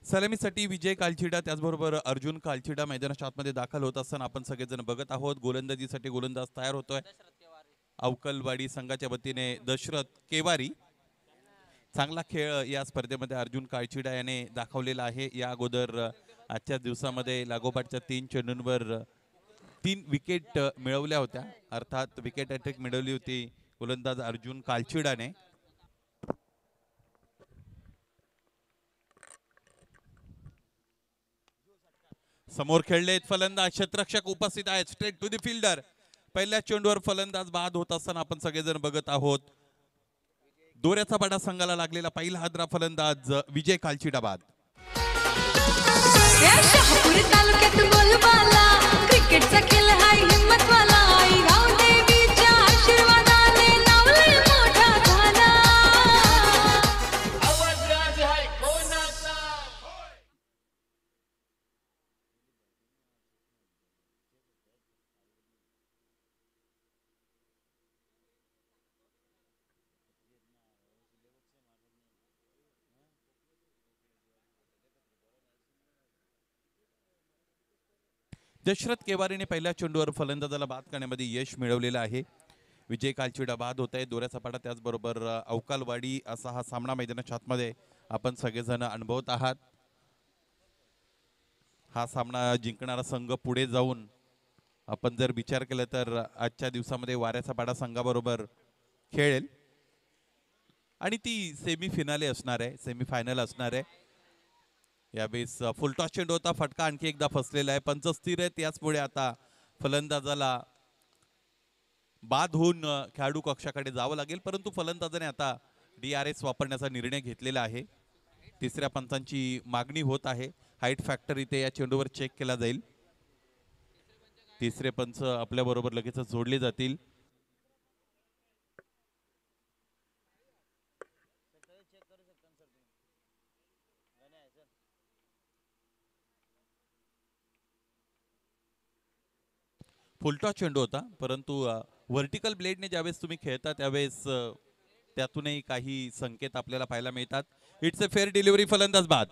सलामीसाठी विजय कालचिडा त्याचबरोबर अर्जुन कालचिडा मैदानाच्या आतमध्ये दाखल होत असताना आपण सगळेजण बघत आहोत. गोलंदाजीसाठी गोलंदाज तयार होतोय. अवकलवाडी संघाच्या वतीने दशरथ केवारी. चांगला खेळ या स्पर्धेमध्ये अर्जुन काळचिडा याने दाखवलेला आहे. या अगोदर आजच्या दिवसामध्ये लागोपाठच्या 3 चेंडूंवर 3 विकेट मिळवल्या होत्या. अर्थात विकेट हॅट्रिक मिळवली होती गोलंदाज अर्जुन कालचिडाने. समोर खेळलेत फलंदाज क्षेत्ररक्षक उपस्थित आहेत. Straight to the fielder. पहिल्या चेंडूवर फलंदाज बाद होत असताना आपण सगळेजण बघत आहोत. दोऱ्याचा पाडा संघाला लागलेला पहिला हादरा फलंदाज विजय कालचिडा बाद. क्रिकेटचा खेळ हाय हिम्मतवाला. देवीच्या आशीर्वादाने नावलय मोठा झाला. आवाज राज हाय कोणाचा. दशरथ केवारीने पहिल्या चेंडूवर फलंदाजाला बाद करण्यामध्ये यश मिळवलेलं आहे. विजय कालचिडा बाद होत आहे. दोऱ्याचा पाडा त्याचबरोबर अवकालवाडी असा हा सामना मैदानाच्या आतमध्ये आपण सगळेजण अनुभवत आहात. हा सामना जिंकणारा संघ पुढे जाऊन आपण जर विचार केला तर आजच्या दिवसामध्ये वाऱ्याचा पाडा संघाबरोबर खेळेल आणि ती सेमीफिनाले असणार आहे, सेमीफायनल असणार आहे. यावेळेस फुलटॉस चेंडू होता. फटका आणखी एकदा फसलेला आहे. पंच स्थिर आहे. त्याचमुळे आता फलंदाजाला बाद होऊन खेळाडू कक्षाकडे जावं लागेल. परंतु फलंदाजाने आता DRS वापरण्याचा निर्णय घेतलेला आहे. तिसऱ्या पंचांची मागणी होत आहे. हाईट फॅक्टर इथे या चेंडूवर चेक केला जाईल. तिसरे पंच आपल्या बरोबर लगेच जोडले जातील. फुलटॉस चेंडू होता, परंतु व्हर्टिकल ब्लेडने ज्यावेळेस तुम्ही खेळता त्यावेळेस त्यातूनही काही संकेत आपल्याला पाहायला मिळतात. It's a fair delivery. फलंदाज बाद.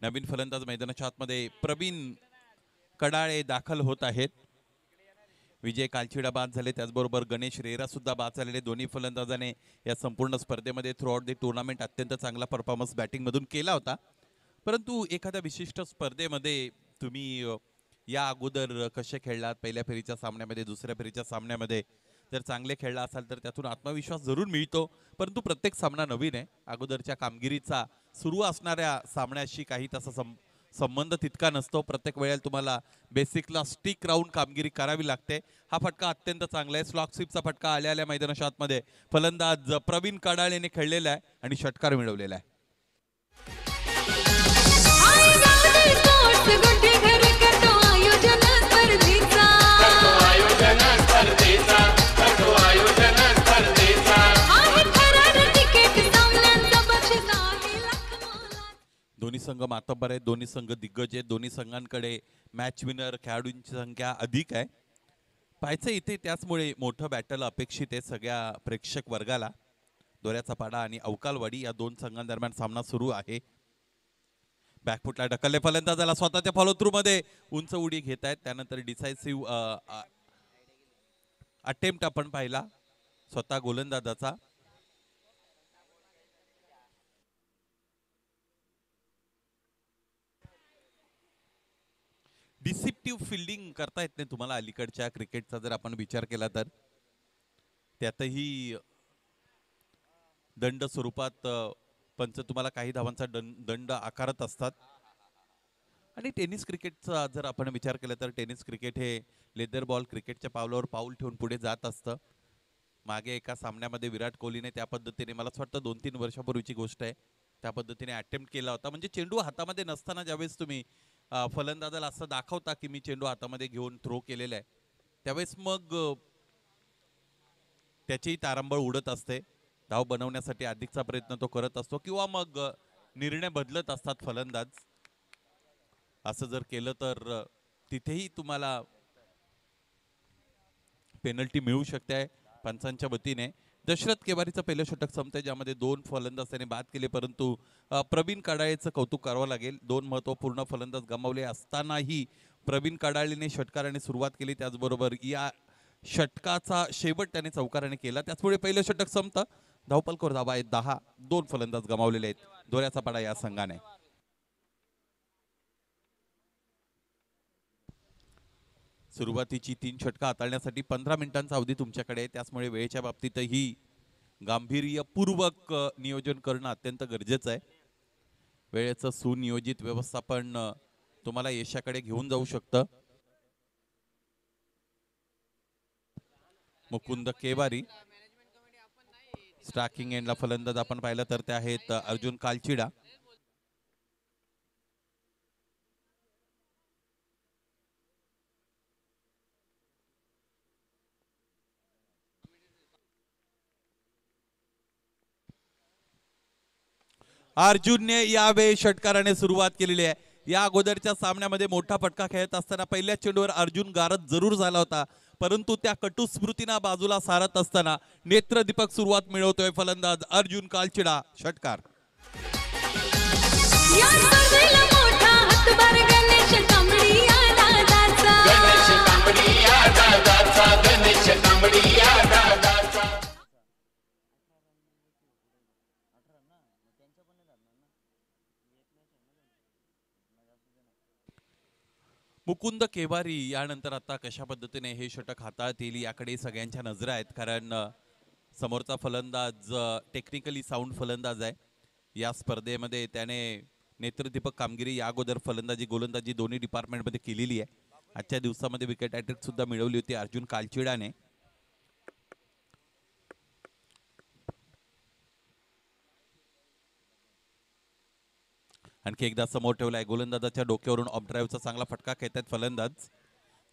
नवीन फलंदाज मैदानाच्या आतमध्ये प्रवीण कडाळे दाखल होत आहेत. विजय कालचिडा बाद झाले. त्याचबरोबर गणेश रेरा सुद्धा बाद झालेले. दोन्ही फलंदाजाने या संपूर्ण स्पर्धेमध्ये थ्रू आउट द टुर्नामेंट अत्यंत चांगला परफॉर्मन्स बॅटिंगमधून केला होता. परंतु एखाद्या विशिष्ट स्पर्धेमध्ये तुम्ही या अगोदर कसे खेळलात, पहिल्या फेरीच्या सामन्यामध्ये, दुसऱ्या फेरीच्या सामन्यामध्ये जर चांगले खेळला असाल तर त्यातून आत्मविश्वास जरूर मिळतो. परंतु प्रत्येक सामना नवीन आहे. अगोदरच्या कामगिरीचा सुरू असणाऱ्या सामन्याशी काही तसा संबंध तितका नसतो. प्रत्येक वेळेला तुम्हाला बेसिकला स्टिक राहून कामगिरी करावी लागते. हा फटका अत्यंत चांगला आहे. स्लॉक स्वीपचा फटका आल्या मैदानाच्या आतमध्ये फलंदाज प्रवीण कडाळेने खेळलेला आहे आणि षटकार मिळवलेला आहे. दोन्ही संघ मातब्बर आहेत. दोन्ही संघ दिग्गज आहेत. दोन्ही संघांकडे मॅच विनर खेळाडूंची संख्या अधिक आहे. पाहायचं इथे त्याचमुळे मोठं बॅटल अपेक्षित आहे सगळ्या प्रेक्षक वर्गाला. दोऱ्याचा पाडा आणि अवकालवाडी या दोन संघांदरम्यान सामना सुरू आहे. बॅकफुटला ढकलले फलंदाजाला स्वतःच्या फॉलो थ्रू मध्ये उंच उडी घेत आहेत. त्यानंतर डिसायसिव्ह अटेम्प्ट आपण पाहिला स्वतः गोलंदाजाचा. डिसिप्टिव्ह फिल्डिंग करता येत नाही तुम्हाला अलीकडच्या क्रिकेटचा जर आपण विचार केला तर. त्यातही दंड स्वरूपात पंच तुम्हाला काही धावांचा दंड आकारत असतात. आणि टेनिस क्रिकेटचा जर आपण विचार केला तर टेनिस क्रिकेट हे लेदर बॉल क्रिकेटच्या पावलावर पाऊल ठेवून पुढे जात असतं. मागे एका सामन्यामध्ये विराट कोहलीने त्या पद्धतीने, मला असं वाटतं 2-3 वर्षापूर्वीची गोष्ट आहे, त्या पद्धतीने अटेम्प्ट केला होता. म्हणजे चेंडू हातामध्ये नसताना ज्यावेळेस तुम्ही फलंदाजाला असं दाखवता की मी चेंडू हातामध्ये घेऊन थ्रो केलेला आहे, त्यावेळेस मग त्याचीही तारंबळ उडत असते. धाव बनवण्यासाठी अधिकचा प्रयत्न तो करत असतो किंवा मग निर्णय बदलत असतात फलंदाज. असं जर केलं तर तिथेही तुम्हाला पेनल्टी मिळू शकते पंचांच्या वतीने. दशरथ केवारीचं पहिलं षटक संपतंय ज्यामध्ये 2 फलंदाज त्याने बाद केले, परंतु प्रवीण कडाळेचं कौतुक करावं लागेल. 2 महत्त्वपूर्ण फलंदाज गमावले असतानाही प्रवीण कडाळेने षटकाराने सुरुवात केली. त्याचबरोबर या षटकाचा शेवट त्याने चौकाराने केला. त्याचमुळे पहिलं षटक संपतं. धावपलकर धावा आहेत 10. 2 फलंदाज गमावलेले आहेत दोऱ्याचा पाडा या संघाने. सुरुवातीची 3 षटकं हाताळण्यासाठी 15 मिनिटांचा अवधी तुमच्याकडे आहे. त्याचमुळे वेळेच्या बाबतीतही गांभीर्यपूर्वक नियोजन करणं अत्यंत गरजेचं आहे. वेळेचं सुनियोजित व्यवस्थापन तुम्हाला यशाकडे घेऊन जाऊ शकतं. मुकुंद केवारी स्ट्रायकिंग एंडला फलंदाज आपण पाहिलं तर ते आहेत अर्जुन कालचिडा. अर्जुनने यावेळी षटकाराने सुरुवात केलेली आहे. या अगोदरच्या सामन्यामध्ये मोठा फटका खेळत असताना पहिल्या चेंडूवर अर्जुन गारद जरूर झाला होता, परंतु त्या कटू स्मृतींना बाजूला सारत असताना नेत्रदीपक सुरुवात मिळवतोय फलंदाज अर्जुन कालचिडा. षटकार. या स्पर्धेला मोठा हातभार गणेश तांबडी या दादाचा. गणेश तांबडी या दादाचा, गणेश तांबडी या दादाचा. मुकुंद केवारी यानंतर आता कशा पद्धतीने हे षटक हाताळतील याकडे सगळ्यांच्या नजरा आहेत, कारण समोरचा फलंदाज टेक्निकली साऊंड फलंदाज आहे. या स्पर्धेमध्ये त्याने नेत्रदीपक कामगिरी या अगोदर फलंदाजी गोलंदाजी दोन्ही डिपार्टमेंटमध्ये केलेली आहे. आजच्या दिवसामध्ये विकेट हॅट्रिक सुद्धा मिळवली होती अर्जुन कालचिडाने. आणखी एकदा समोर ठेवलाय. गोलंदाजाच्या डोक्यावरून ऑफ ड्राईव्हचा चांगला फटका खेळतायत फलंदाज.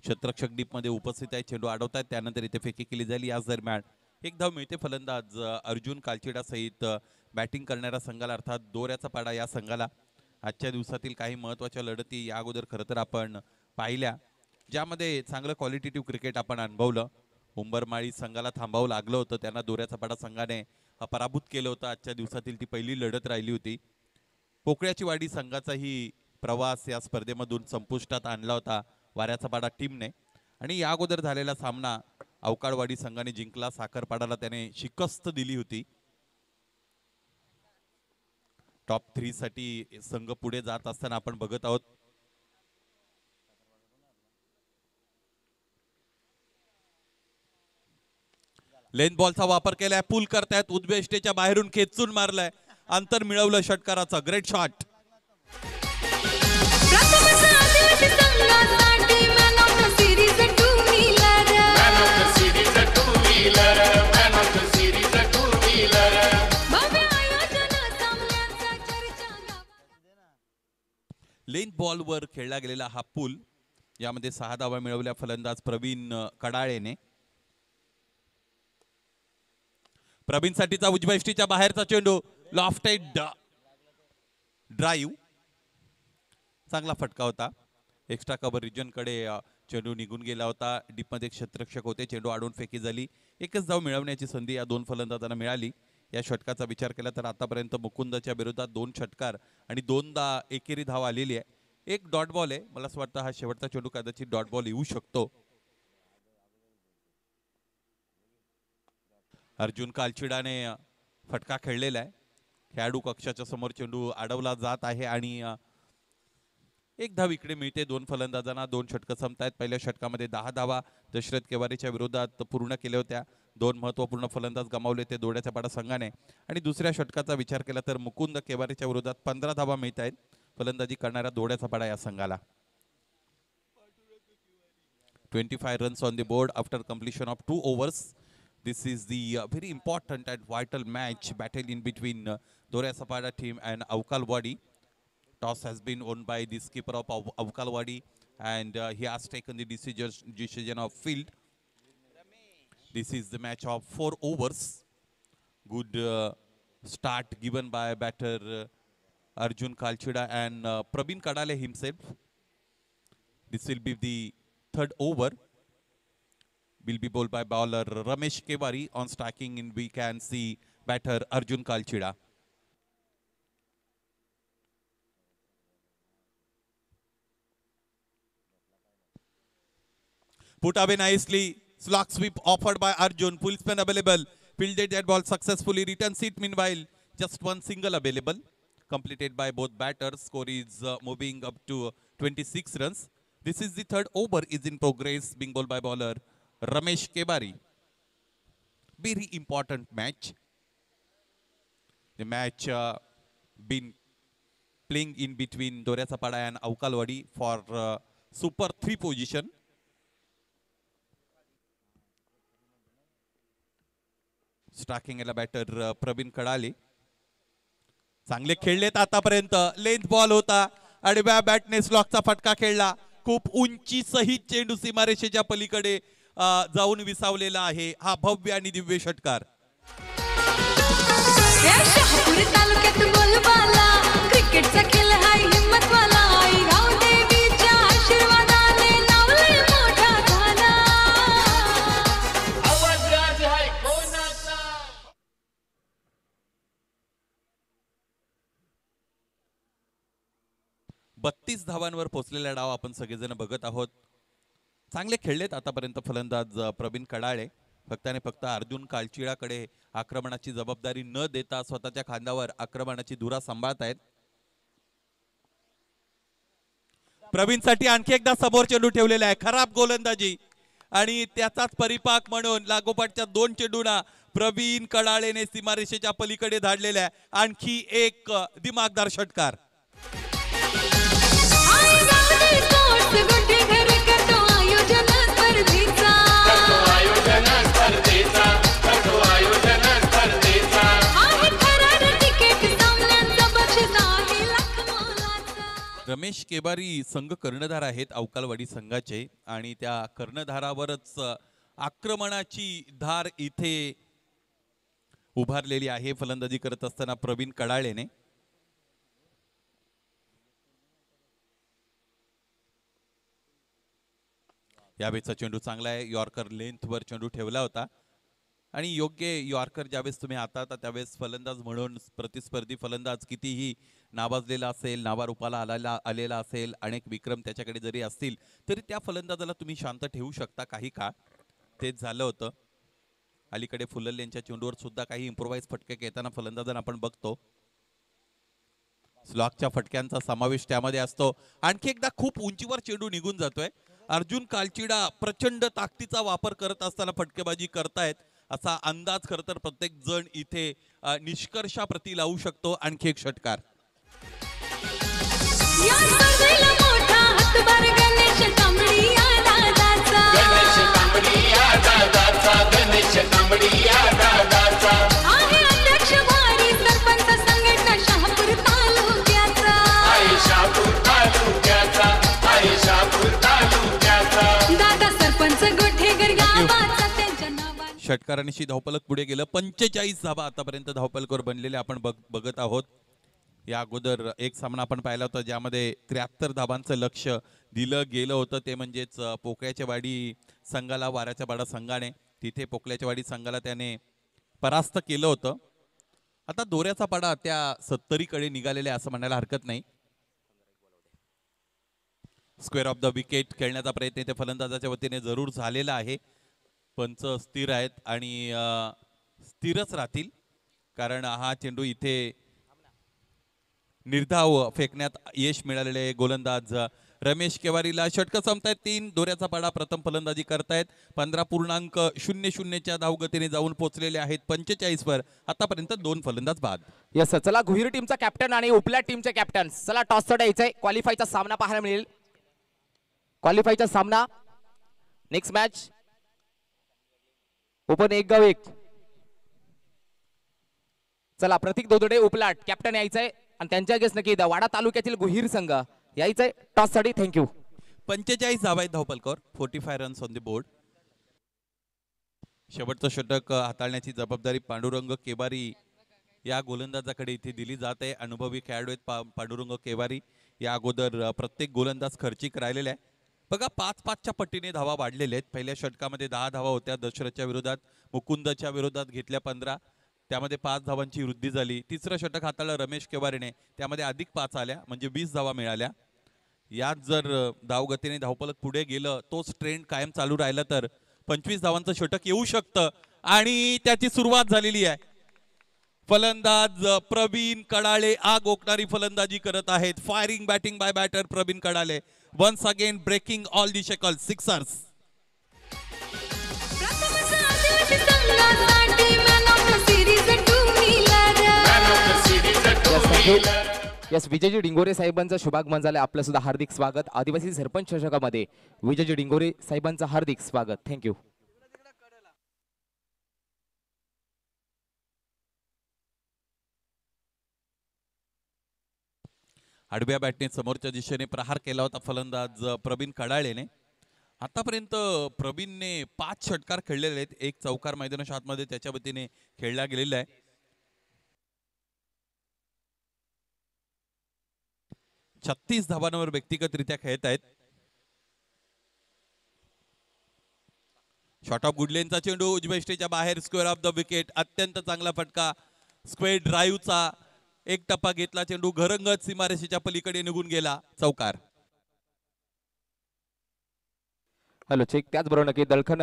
क्षेत्ररक्षक डीप मध्ये उपस्थित आहे. चेंडू अडवतायत, त्यानंतर इथे फेकी केली जाईल. याच दरम्यान एक धाव मिळते फलंदाज अर्जुन कालचिडा सहित बॅटिंग करणाऱ्या संघाला, अर्थात दोऱ्याचा पाडा या संघाला. आजच्या दिवसातील काही महत्त्वाच्या लढती या अगोदर खरं तर आपण पाहिल्या, ज्यामध्ये चांगलं क्वालिटेटिव्ह क्रिकेट आपण अनुभवलं. उंबरमाळी संघाला थांबावं लागलं होतं, त्यांना दोऱ्याचा पाडा संघाने पराभूत केलं होतं. आजच्या दिवसातील ती पहिली लढत राहिली होती. पोकळ्याची वाडी संघाचाही प्रवास या स्पर्धेमधून संपुष्टात आणला होता वाऱ्याचा पाडा टीमने, आणि या अगोदर झालेला सामना अवकाळवाडी संघाने जिंकला. साखरपाडाला त्याने शिकस्त दिली होती. टॉप 3 साठी संघ पुढे जात असताना आपण बघत आहोत. लेन बॉलचा वापर केलाय, पूल करतायत, उद्वेष्टेच्या बाहेरून खेचून मारलाय, अंतर मिळवलं षटकाराचा. Great shot. प्रथम साथीत संघासाठी man of the series two wheeler. Man of the series, a two-wheeler. Man of the series, a two-wheeler. भव्य आयोजन सामन्याचा चर्चा गावात. लेन बॉलवर खेळला गेलेला हा पूल, यामध्ये 6 धावा मिळवल्या फलंदाज प्रवीण कडाळेने. प्रवीण साठीचा उजव्या यष्टीच्या बाहेरचा चेंडू, लॉफ्टेड ड्राईव्ह, चांगला फटका होता. एक्स्ट्रा कव्हर रिजन कडे चेंडू निघून गेला होता. डीप मध्ये क्षेत्ररक्षक होते, चेंडू आडून फेकी झाली. एकच धाव मिळवण्याची संधी या 2 फलंदाजांना मिळाली. या षटकाचा विचार केला तर आतापर्यंत मुकुंदच्या विरोधात 2 षटकार आणि 2दा एकेरी धाव आलेली आहे. एक डॉट बॉल आहे. मला असं वाटतं हा शेवटचा चेंडू कदाचित डॉट बॉल येऊ शकतो. अर्जुन कालचिडाने फटका खेळलेला आहे. खेळाडू कक्षाच्या समोर चेंडू अडवला जात आहे आणि एक धाव इकडे मिळते 2 फलंदाजांना. 2 षटकं संपतायत. पहिल्या षटकामध्ये 10 धावा दशरथ केवारीच्या विरोधात पूर्ण केल्या होत्या. 2 महत्त्वपूर्ण फलंदाज गमावले ते दोड्याच्या पाडा संघाने. आणि दुसऱ्या षटकाचा विचार केला तर मुकुंद केवारीच्या विरोधात 15 धावा मिळत आहेत फलंदाजी करणाऱ्या दोड्याचा पाडा या संघाला. 25 runs on the board after completion of 2 overs. This is the very important and vital match battle in between Doria Sapada team and Avkalwadi. Toss has been won by the skipper of Avkalwadi and he has taken the decision of field. This is the match of 4 overs. Good start given by batter Arjun Kalchida and Prabin Kadale himself. This will be the third over. Will be bowled by bowler Ramesh Kewari. On striking in, we can see batter Arjun Kalchida. Put away nicely. Slog sweep offered by Arjun. Full spin available. Fielded that ball successfully. Returns it meanwhile. Just one single available. Completed by both batters. Score is moving up to 26 runs. This is the third over is in progress. Being bowled by bowler Ramesh Kewari. Very important match. The match been playing in between Doryasapada and Aukalwadi for Super 3 position. Striking याला batter Pravin कडाले चांगले खेळलेत आतापर्यंत. Length ball होता आणि बॅटने स्लॉकचा फटका खेळला. खूप उंची सहित चेंडू सीमारेषेच्या पलीकडे जाऊन विसावलेला आहे. हा भव्य आणि दिव्य षटकार. शहापूर तालुक्यात बोलबाला क्रिकेटचा खेळ हाय हिम्मतवाला. राव देवीच्या आशीर्वादाने नावलय मोठा झाला. आवाज राज हाय कोणाचा 32 धावांवर पोहोचलेला डाव आपण सगळेजण बघत आहोत. चांगले खेळलेत आतापर्यंत फलंदाज प्रवीण कडाळे. फक्त आणि फक्त अर्जुन कालचिडाकडे आक्रमणाची जबाबदारी न देता स्वतःच्या खांद्यावर आक्रमणाची धुरा सांभाळतायत. प्रवीणसाठी आणखी एकदा समोर चेंडू ठेवलेला आहे. खराब गोलंदाजी आणि त्याचाच परिपाक म्हणून लागोपाठच्या 2 चेंडूंना प्रवीण कडाळेने सीमारेषेच्या पलीकडे धाडलेला आहे. आणखी एक दिमागदार षटकार. रमेश केबारी संघ कर्णधार आहेत अवकालवाडी संघाचे आणि त्या कर्णधारावरच आक्रमणाची धार इथे उभारलेली आहे. फलंदाजी करत असताना प्रवीण कडाळेने यावेळेचा चेंडू चांगला आहे. यॉर्कर लेंथवर चेंडू ठेवला होता आणि योग्य यॉर्कर ज्यावेळेस तुम्ही हाताळता त्यावेळेस फलंदाज म्हणून प्रतिस्पर्धी फलंदाज कितीही नावाजलेला असेल, नावारूपाला आलेला असेल, अनेक विक्रम त्याच्याकडे जरी असतील तरी त्या फलंदाजाला तुम्ही शांत ठेवू शकता काही काळ. तेच झालं होतं. अलीकडे फुलल यांच्या चेंडूवर सुद्धा काही इम्प्रोवाइज फटके घेताना फलंदाजांना आपण बघतो. स्लॉकच्या फटक्यांचा समावेश त्यामध्ये असतो. आणखी एकदा खूप उंचीवर चेंडू निघून जातोय. अर्जुन कालचिडा प्रचंड ताकदीचा वापर करत असताना फटकेबाजी करतायत असा अंदाज खरं तर प्रत्येक जण इथे निष्कर्षाप्रती लावू शकतो. आणखी एक षटकार. गणेश तांबडी या दादाचा आहे अध्यक्ष भारी सरपंच संघटना शहापूर तालुक्याचा. शहापूर तालुक्याचा दादा सरपंच गोठेगर गावाचा त्यांच्या नावाने. षटकारांशी धावपलक पुढे गेलं. 45 धावा आतापर्यंत धावपलकावर बनलेले आपण बघत आहोत. या अगोदर एक सामना आपण पाहिला होता ज्यामध्ये 73 धावांचं लक्ष दिलं गेलं होतं. ते म्हणजेच पोकळ्याच्या वाडी संघाला वाऱ्याच्या वाडा संघाने तिथे पोकळ्याच्या वाडी संघाला त्याने परास्त केलं होतं. आता दोऱ्याचा पाडा त्या 70कडे निघालेले असं म्हणायला हरकत नाही. स्क्वेअर ऑफ द विकेट खेळण्याचा प्रयत्न इथे फलंदाजाच्या वतीने जरूर झालेला आहे. पंच स्थिर आहेत आणि स्थिरच राहतील कारण हा चेंडू इथे निर्धाव फेकण्यात यश मिळालेले गोलंदाज रमेश केवारीला. षटक संपतायत 3. दोऱ्याचा पाडा प्रथम फलंदाजी करतायत. 15.00 धावगतीने जाऊन पोहोचलेले आहेत 45 वर. आतापर्यंत 2 फलंदाज बाद. यस चला गुहिर टीमचा कॅप्टन आणि उपल्या टीमचे कॅप्टन. चला टॉस द्यायचंय. क्वालिफायचा सामना पाहायला मिळेल. क्वालिफायचा सामना नेक्स्ट मॅच ओपन 1 गाव 1. चला प्रतीक दोदडे उपलाट कॅप्टन यायचंय आणि त्यांच्या गेस नक्की वाडा तालुक्यातील गुहिर संघ यायचंय टॉस साठी. थँक्यू. 45 धावा आहेत धावपलकावर. 45 रन्स ऑन द बोर्ड. शेवटचं षटक हाताळण्याची जबाबदारी पांडुरंग केवारी या गोलंदाजाकडे इथे दिली जात आहे. अनुभवी खेळाडू आहेत पांडुरंग केवारी. या अगोदर प्रत्येक गोलंदाज खर्चिक राहिलेला आहे. बघा 5-5च्या पट्टीने धावा वाढलेल्या आहेत. पहिल्या षटकामध्ये 10 धावा होत्या दशरथच्या विरोधात, मुकुंदच्या विरोधात घेतल्या 15, त्यामध्ये 5 धावांची वृद्धी झाली. तिसरं षटक हाताळलं रमेश केवारीने, त्यामध्ये अधिक 5 आल्या म्हणजे 20 धावा मिळाल्या. यात जर धावगतीने धावफलक पुढे गेलं, तोच ट्रेंड कायम चालू राहिला तर 25 धावांचं षटक येऊ शकतं आणि त्याची सुरुवात झालेली आहे. फलंदाज प्रवीण कडाळे आग ओकणारी फलंदाजी करत आहेत. Firing batting by batter Pravin Kadale. Once again breaking all the shackles, sixers. प्रथम साथीवरती संघासाठी man of the series two wheeler. Man of the series, a two-wheeler. Yes, विजयजी डिंगोरे साहेबांचं शुभागमन झालं. आपलं सुद्धा हार्दिक स्वागत. आदिवासी सरपंच चषकामध्ये विजयजी डिंगोरे साहेबांचं हार्दिक स्वागत. थँक्यू. आडव्या बॅटने समोरच्या दिशेने प्रहार केला होता फलंदाज प्रवीण कडाळेने. आतापर्यंत प्रवीणने 5 षटकार खेळलेले आहेत. एक चौकार मैदानाच्या आतमध्ये त्याच्या वतीने खेळला गेलेला आहे. 36 धावांवर व्यक्तिगतरित्या खेळत आहेत. शॉट ऑफ गुडलेनचा चेंडू उजव्या स्टेजच्या बाहेर, स्क्वेअर ऑफ द विकेट. अत्यंत चांगला फटका स्क्वेअर ड्राईव्हचा. एक टप्पा घेतला, चेंडू घरंगत सीमारेषेच्या पलीकडे निघून गेला, चौकार. Hello check. त्याचबरोबर नक्की दळखन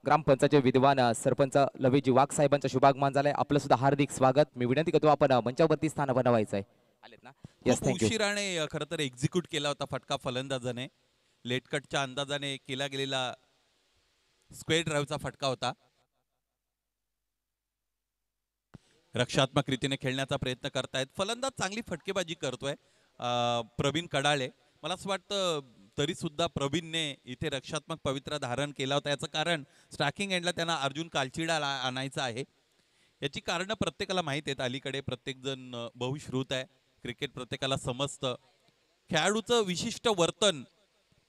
ग्रामपंचायतचे विद्वान सरपंच लवेजी वाघ साहेबांचं शुभागमन झालंय. आपलं सुद्धा हार्दिक स्वागत. मी विनंती करतो आपण मंचावरती स्थान बनवायचं आहे. आलेत ना? यस, खूप थँक्यू. उशिराने खरं तर एक्झिक्यूट केला होता फटका फलंदाजाने. लेटकटच्या अंदाजाने केला गेलेला स्क्वेअर ड्राईव्हचा फटका होता. रक्षात्मक रीतीने खेळण्याचा प्रयत्न करतायत फलंदाज. चांगली फटकेबाजी करतोय प्रवीण कडाळे. मला असं वाटतं तरी सुद्धा प्रवीणने इथे रक्षात्मक पवित्रा धारण केला होता. याचं कारण स्ट्रायकिंग एंडला त्यांना अर्जुन कालचिडा आणायचा आहे. याची कारणं प्रत्येकाला माहीत आहेत. अलीकडे प्रत्येकजण बहुश्रुत आहे. क्रिकेट प्रत्येकाला समजतं. खेळाडूचं विशिष्ट वर्तन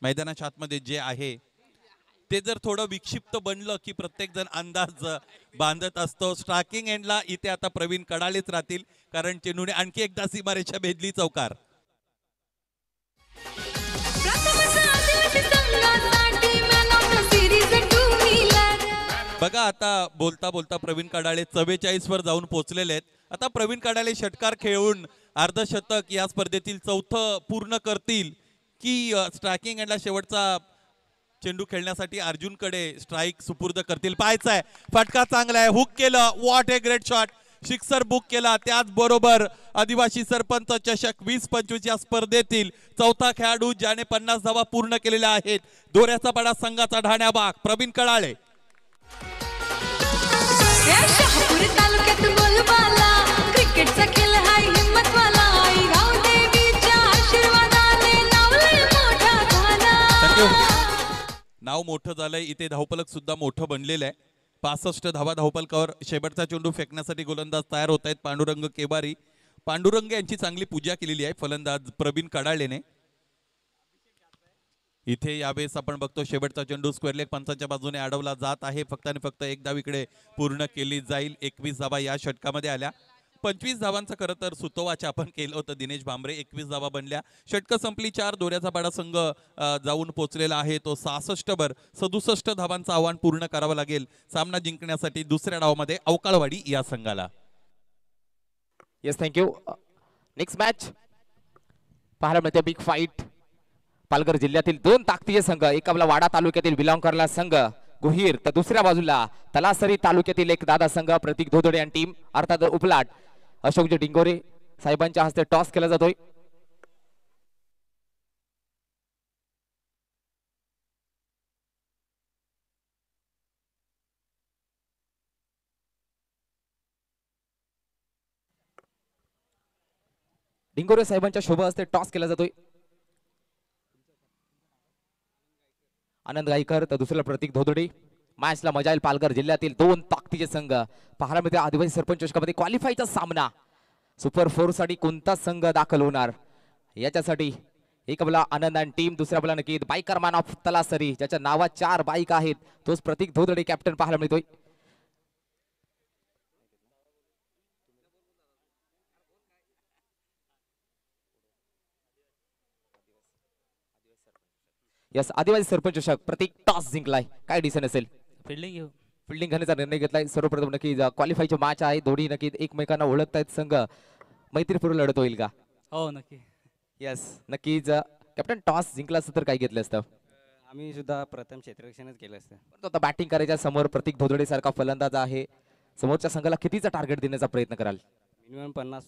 मैदानाच्या आतमध्ये जे आहे ते जर थोडं विक्षिप्त बनलं की प्रत्येक जण अंदाज बांधत असतो. स्ट्रायकिंग एंडला इथे आता प्रवीण कडाळेच राहतील, कारण चेंडूने आणखी एकदा सीमारेषा भेदली, चौकार. प्रथम साथीवरती संघासाठी man of the series two wheeler. बघा आता बोलता बोलता प्रवीण कडाळे 44 वर जाऊन पोहोचलेले आहेत. आता प्रवीण कडाळे षटकार खेळून अर्धशतक या स्पर्धेतील 4थं पूर्ण करतील की स्ट्रायकिंग एंडला शेवटचा चेंडू खेळण्यासाठी अर्जुनकडे स्ट्राईक सुपूर्द करतील. पाहायचं आहे. फटका चांगला आहे, हुक केलं. What a great shot. Sixer book केला. त्याचबरोबर आदिवासी सरपंच चषक 20-25 या स्पर्धेतील 4था खेळाडू ज्याने 50 धावा पूर्ण केलेल्या आहेत. दोऱ्याचा पाडा संघाचा ढाण्याबाग प्रवीण कडाळे. या शहापूर तालुक्यात बोलबाला क्रिकेटचा खेळ हाय हिम्मतवाला. आई रावदेवीच्या आशीर्वादाने नाव लय मोठा झाला. थँक्यू. नाव मोठं झालंय. इथे धावफलक सुद्धा मोठं बनलेलं आहे. 65 धावा धावफलकावर. शेवटचा चेंडू फेकण्यासाठी गोलंदाज तयार होत आहेत पांडुरंग केवारी. पांडुरंग यांची चांगली पूजा केलेली आहे फलंदाज प्रवीण कडाळेने. इथे यावेळेस आपण बघतो शेवटचा चेंडू स्क्वेअर लेग पंचांच्या बाजूने अडवला जात आहे. फक्त आणि फक्त एक धाव इकडे पूर्ण केली जाईल. 21 धावा या षटकामध्ये आल्या. 25 धावांचं खरं तर सुतोवाच आपण केलं होतं दिनेश भांबरे. 21 धावा बनल्या. षटकं संपली. 4 दोऱ्याचा पाडा संघ जाऊन पोहोचलेला आहे. तो 66 वर 67 धावांचं आव्हान पूर्ण करावं लागेल सामना जिंकण्यासाठी दुसऱ्या डावामध्ये अवकाळवाडी या संघाला. Yes, thank you. नेक्स्ट मॅच पाहायला मिळते बिग फाईट. पालघर जिल्ह्यातील 2 ताकदीचे संघ. एक आपला वाडा तालुक्यातील बिलॉंग करला संघ गुहीर, तर दुसऱ्या बाजूला तलासरी तालुक्यातील एक दादा संघ प्रतीक धोदडे आणि टीम अर्थात उपलाट. अशोकजी डिंगोरे साहेबांच्या हस्ते टॉस केला जातोय. डिंगोरे साहेबांच्या शुभ हस्ते टॉस केला जातोय. आनंद गायकर तर दुसऱ्याला प्रतीक धोदडे. मॅचला मजा येईल. पालघर जिल्ह्यातील 2 ताकदीचे संघ पाहायला मिळते. आदिवासी सरपंच चषकामध्ये क्वालिफायचा सामना. सुपर 4 साठी कोणता संघ दाखल होणार याच्यासाठी एक आपला आनंद आणि टीम, दुसऱ्या आपला नक्की बायकर मॅन ऑफ तलासरी ज्याच्या नावात 4 बाईक आहेत तोच प्रतीक धोदडे कॅप्टन पाहायला मिळतोय. यस आदिवासी सरपंच चषक प्रतीक टॉस जिंकलाय, काय डिसिजन असेल? फिल्डिंग घेऊ. फिल्डिंग करण्याचा निर्णय घेतलाय. सर्वप्रथम नक्की क्वालिफायचे मॅच आहे, दोन्ही नक्की एकमेकांना ओळखतायत संघ. मैत्रीपूर्ण लढत होईल का? हो नक्की. यस नक्कीच. कॅप्टन टॉस जिंकला असतं तर काय घेतलं असतं? आम्ही सुद्धा प्रथम क्षेत्ररक्षणच केलं असतं. परंतु आता बॅटिंग करायच्या समोर प्रतीक धोदडे सारखा फलंदाज आहे. समोरच्या संघाला कितीचा टार्गेट देण्याचा प्रयत्न कराल? मिनिमम 50.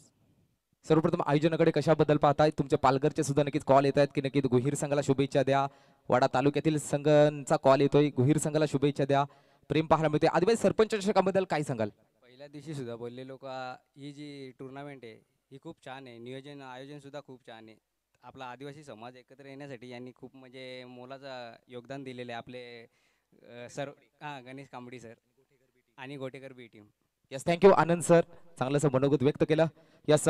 सर्वप्रथम आयोजनाकडे कशाबद्दल पाहताय? तुमच्या पालघरचे सुद्धा नक्कीच कॉल येत आहेत की नक्कीच गुहीर संघाला शुभेच्छा द्या. वाडा तालुक्यातील संघांचा कॉल येतोय, गुहीर संघाला शुभेच्छा द्या. प्रेम पाहायला मिळते. आदिवासी सरपंच चषकाबद्दल काय सांगाल? पहिल्या दिवशी सुद्धा बोलले लोक ही जी टुर्नामेंट आहे ही खूप छान आहे, नियोजन आयोजन सुद्धा खूप छान आहे. आपला आदिवासी समाज एकत्र येण्यासाठी यांनी खूप म्हणजे मोलाचं योगदान दिलेले आहे. आपले सर गणेश कांबडी सर आणि Gotekar B team. Yes thank you Anand sir, चांगलंसं मनोगत व्यक्त केलं. Yes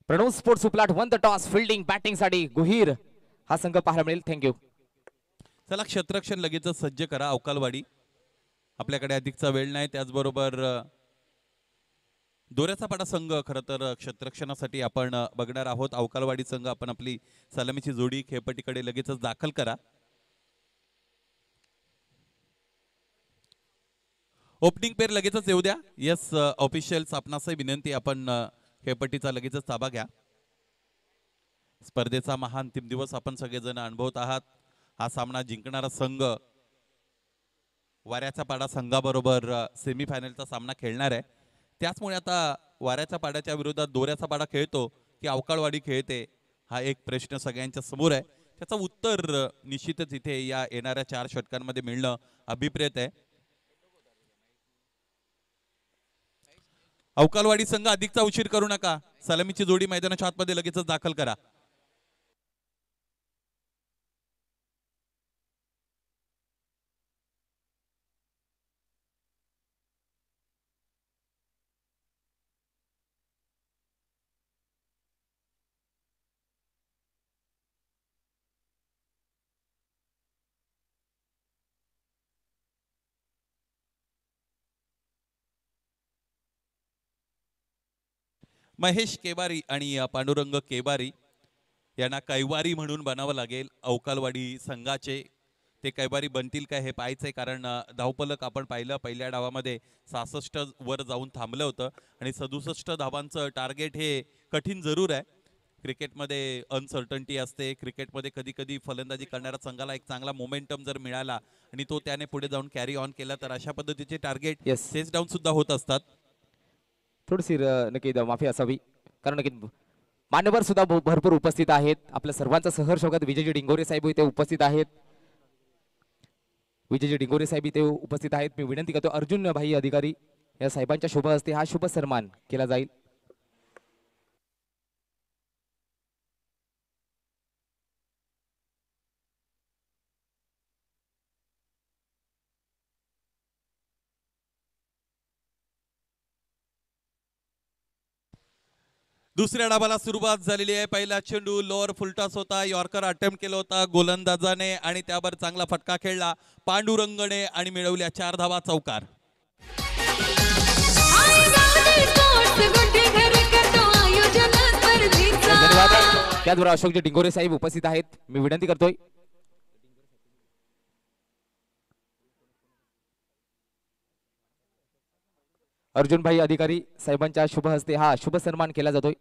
Pranav sports Uplat won the toss. Fielding batting साठी गुहीर हा संघ पाहायला मिळेल. थँक्यू. चला क्षेत्ररक्षण लगेच सज्ज करा अवकालवाडी. आपल्याकडे अधिकचा वेळ नाही. त्याचबरोबर दोऱ्याचा पाडा संघ खरं तर क्षेत्ररक्षणासाठी आपण बघणार आहोत. अवकालवाडी संघ आपण आपली सलामीची जोडी खेळपट्टीकडे लगेचच दाखल करा. ओपनिंग पेर लगेचच येऊ द्या. यस ऑफिशियल्स आपणासही विनंती, आपण खेळपट्टीचा लगेचच ताबा घ्या. स्पर्धेचा महाअंतिम दिवस आपण सगळेजण अनुभवत आहात. हा सामना जिंकणारा संघ वाऱ्याचा पाडा संघाबरोबर सेमीफायनलचा सामना खेळणार आहे. त्याचमुळे आता वाऱ्याच्या पाड्याच्या विरोधात दोऱ्याचा पाडा खेळतो की अवकाळवाडी खेळते, हा एक प्रश्न सगळ्यांच्या समोर आहे. त्याचं उत्तर निश्चितच इथे या येणाऱ्या 4 षटकांमध्ये मिळणं अभिप्रेत आहे. अवकालवाडी संघ अधिकचा उशीर करू नका. सलामीची जोडी मैदानाच्या आतमध्ये लगेचच दाखल करा. महेश केवारी आणि पांडुरंग केवारी यांना कैवारी म्हणून बनावं लागेल अवकालवाडी संघाचे. ते कैवारी बनतील काय हे पाहायचंय, कारण धावपलक आपण पाहिलं पहिल्या डावामध्ये 66 वर जाऊन थांबलं होतं आणि 67 धावांचं टार्गेट हे कठीण जरूर आहे. क्रिकेटमध्ये अनसर्टन्टी असते. क्रिकेटमध्ये कधी कधी फलंदाजी करणाऱ्या संघाला एक चांगला मोमेंटम जर मिळाला आणि तो त्याने पुढे जाऊन कॅरी ऑन केला तर अशा पद्धतीचे टार्गेट चेस डाऊन सुद्धा होत असतात. थोडीशी नक्की माफी असावी, कारण नक्की मान्यवर सुद्धा भरपूर उपस्थित आहेत. आपल्या सर्वांचा सहर्ष स्वागत. विजयजी डिंगोरे साहेब इथे उपस्थित आहेत. विजयजी डिंगोरे साहेब इथे उपस्थित आहेत. मी विनंती करतो अर्जुन भाई अधिकारी या साहेबांच्या शुभ हस्ते हा शुभ सन्मान केला जाईल. दुसऱ्या डावाला सुरुवात झालेली आहे. पहिला चेंडू लोअर फुलटॉस होता. यॉर्कर अटेम्प्ट केला होता गोलंदाजाने आणि त्यावर चांगला फटका खेळला पांडुरंगने आणि मिळवल्या 4 धावा चौकार. त्याचबरोबर अशोकजी डिंगोरे साहेब उपस्थित आहेत. मी विनंती करतोय अर्जुन भाई अधिकारी साहेबांच्या शुभ हस्ते हा शुभ सन्मान केला जातोय.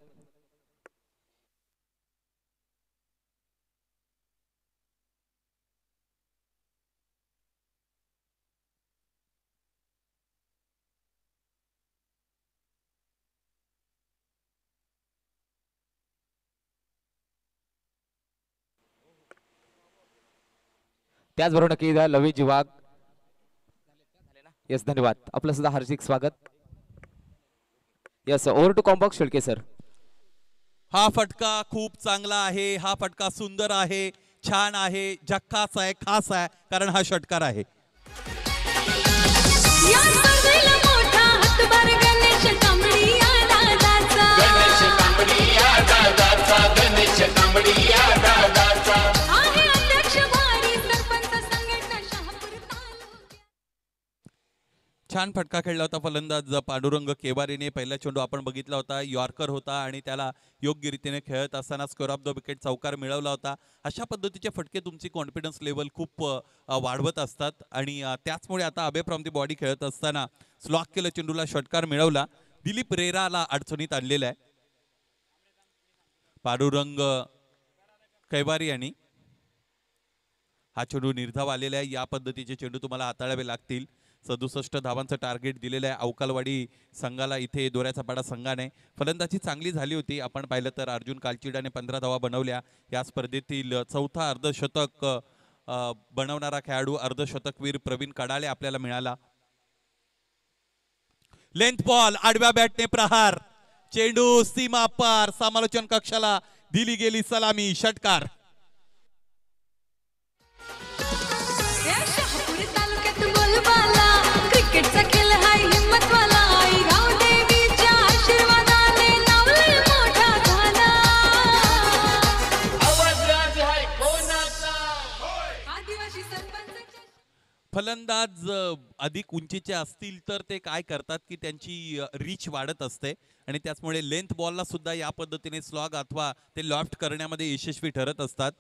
त्याचबरोबर नक्की लवी वाघ. यस धन्यवाद. आपलं सुद्धा हार्दिक स्वागत. Yes over to combox Shelke sir. हा फटका खूप चांगला आहे. हा फटका सुंदर आहे, छान आहे, झक्कास आहे, खास आहे, कारण हा षटकार आहे. गणेश कांबडी या दादाचा. छान फटका खेळला होता फलंदाज पांडुरंग केवारीने. पहिला चेंडू आपण बघितला होता, यॉर्कर होता आणि त्याला योग्य रीतीने खेळत असताना स्कोअर ऑफ द विकेट चौकार मिळवला होता. अशा पद्धतीचे फटके तुमची कॉन्फिडन्स लेवल खूप वाढवत असतात आणि त्याचमुळे आता अबे फ्रॉम दी बॉडी खेळत असताना स्लॉक केलं, चेंडूला षटकार मिळवला. दिलीप रेराला अडचणीत आणलेला आहे पांडुरंग कैवारी यांनी. हा चेंडू निर्धाव आलेला आहे. या पद्धतीचे चेंडू तुम्हाला हाताळावे लागतील. 67 धावांचं टार्गेट दिलेलं आहे अवकालवाडी संघाला. इथे दोऱ्याचा पाडा संघाने फलंदाजी चांगली झाली होती. आपण पाहिलं तर अर्जुन कालचिडाने 15 धावा बनवल्या. या स्पर्धेतील चौथा अर्धशतक बनवणारा खेळाडू अर्धशतकवीर प्रवीण कडाळे आपल्याला मिळाला. लेंथ बॉल, आडव्या बॅटने प्रहार, चेंडू सीमा पार, समालोचन कक्षाला दिली गेली सलामी, षटकार. शहापूर तालुक्यात बोलबाला क्रिकेटचा खेळ हाय हिम्मतवाला. आई राव देवीच्या आशीर्वादाने नाव लय मोठा झाला. आवाज राज हाय कोणाचा? आदिवासी सरपंच फलंदाज अधिक उंचीचे असतील तर ते काय करतात की त्यांची रीच वाढत असते आणि त्याचमुळे लेंथ बॉलला सुद्धा या पद्धतीने स्लॉग अथवा ते लॉफ्ट करण्यामध्ये यशस्वी ठरत असतात.